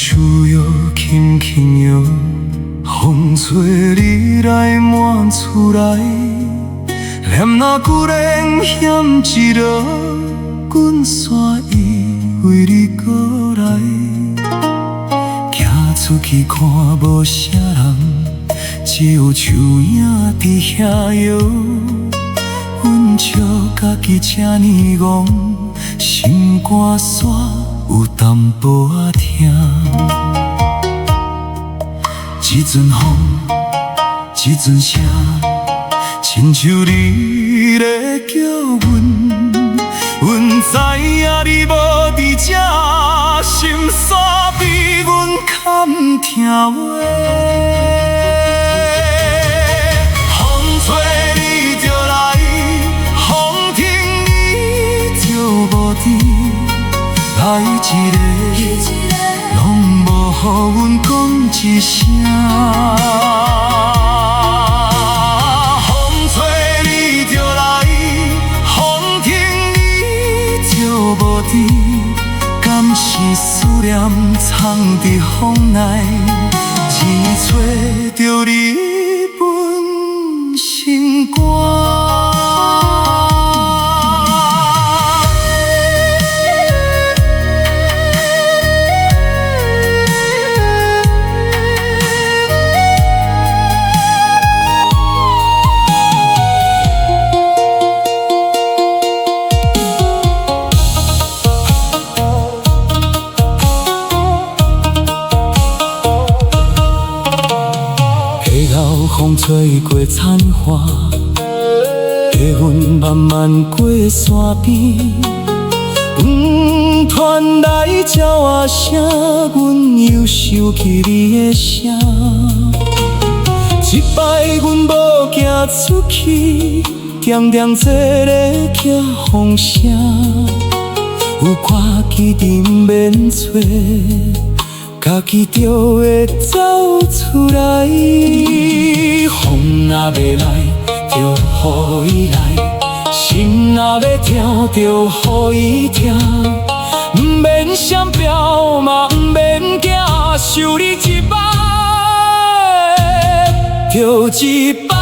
树摇，轻轻摇，风吹你来满厝内，念那旧人险一落，阮煞以为你过来。行出去看无啥人，只有树影伫遐摇。阮笑家己这呢戆，心肝煞有淡薄仔疼。一阵风，一阵声，亲像你咧叫阮。阮知影你无伫这，心煞比阮较疼话。风吹你就来，风停你就无伫。来一个，拢无予阮讲一声。风吹你就来，风停你就无伫。敢是思念藏伫风内，只找着你本心肝。风吹过残花，带阮慢慢过山边。传来鸟仔声，阮又想起你的声。一摆阮无行出去，常常坐咧听风声。有歌记阵免找。家己就会走出来，风若要来，就予伊来；心若要听，就予伊听。不免闪表，嘛不免惊，想你一摆，就一摆。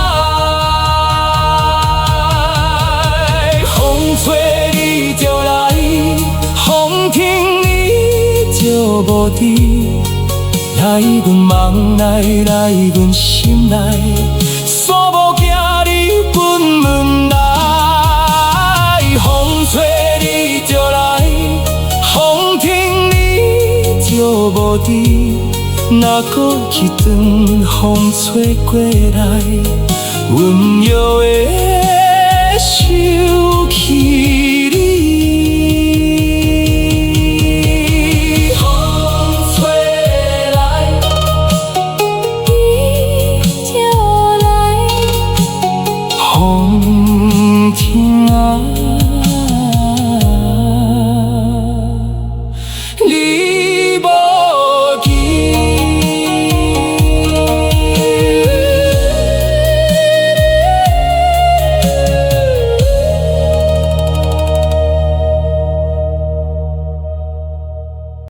风吹你就来，风停你就无伫。来阮梦内，来阮心内，煞无惊你阮门来。风吹你就来，风停你就无伫。若搁一段风吹过来，温柔的想起。